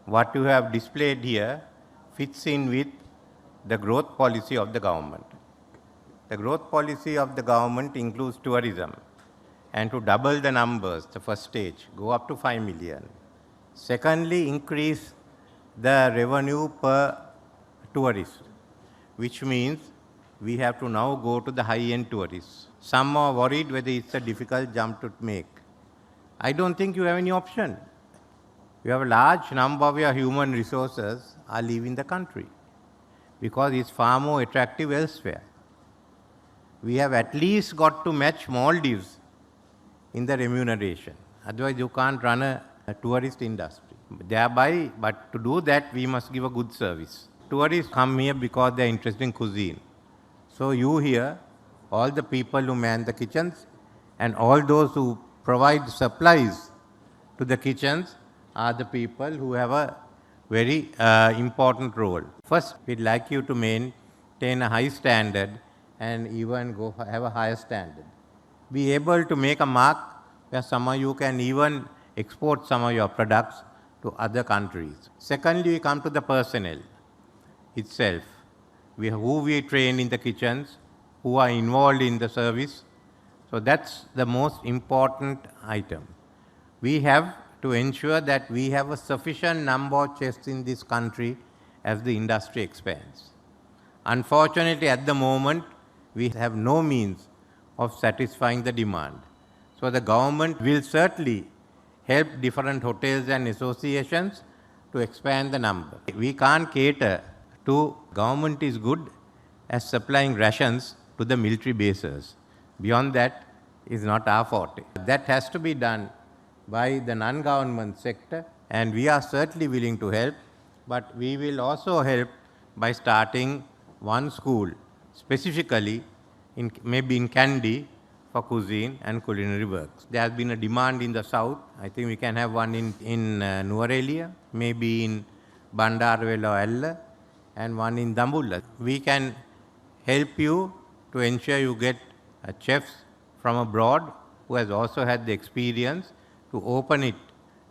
what you have displayed here fits in with the growth policy of the government. The growth policy of the government includes tourism, and to double the numbers, the first stage, go up to 5 million. Secondly, increase the revenue per tourist, which means we have to now go to the high-end tourists. Some are worried whether it's a difficult jump to make. I don't think you have any option. You have a large number of your human resources are leaving the country because it's far more attractive elsewhere. We have at least got to match Maldives in the remuneration. Otherwise, you can't run a tourist industry. Thereby, but to do that, we must give a good service. Tourists come here because they're interested in cuisine. So you here, all the people who man the kitchens and all those who provide supplies to the kitchens are the people who have a very important role. First, we'd like you to maintain a high standard and even have a higher standard. Be able to make a mark where some of you can even export some of your products to other countries. Secondly, we come to the personnel itself. Who we train in the kitchens, who are involved in the service. So that's the most important item. We have to ensure that we have a sufficient number of chefs in this country as the industry expands. Unfortunately, at the moment, we have no means of satisfying the demand. So the government will certainly help different hotels and associations to expand the number. We can't cater to government is good as supplying rations to the military bases. Beyond that is not our forte. That has to be done by the non-government sector, and we are certainly willing to help, but we will also help by starting one school specifically maybe in Kandy for cuisine and culinary works. There has been a demand in the south. I think we can have one in Nuwara, maybe in Bandarwala or Alla, and one in Dambulla. We can help you to ensure you get chefs from abroad who has also had the experience to open it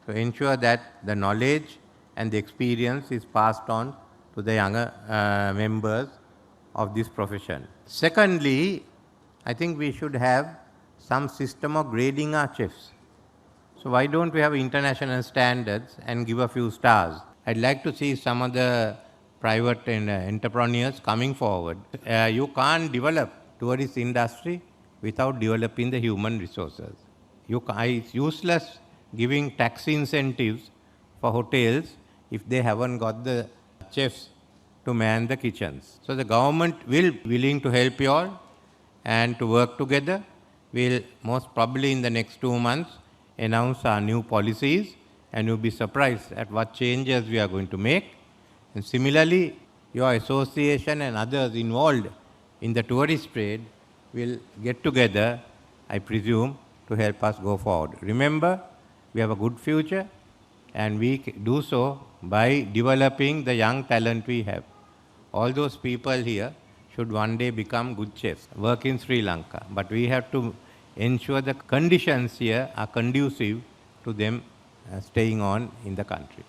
to ensure that the knowledge and the experience is passed on to the younger members of this profession. Secondly, I think we should have some system of grading our chefs. So why don't we have international standards and give a few stars? I'd like to see some of the private entrepreneurs coming forward. You can't develop tourist industry without developing the human resources. It's useless giving tax incentives for hotels if they haven't got the chefs to man the kitchens. So the government will be willing to help you all and to work together. We'll most probably in the next 2 months announce our new policies, and you'll be surprised at what changes we are going to make. And similarly, your association and others involved in the tourist trade will get together, I presume, to help us go forward. Remember, we have a good future, and we do so by developing the young talent we have. All those people here should one day become good chefs, work in Sri Lanka. But we have to ensure the conditions here are conducive to them staying on in the country.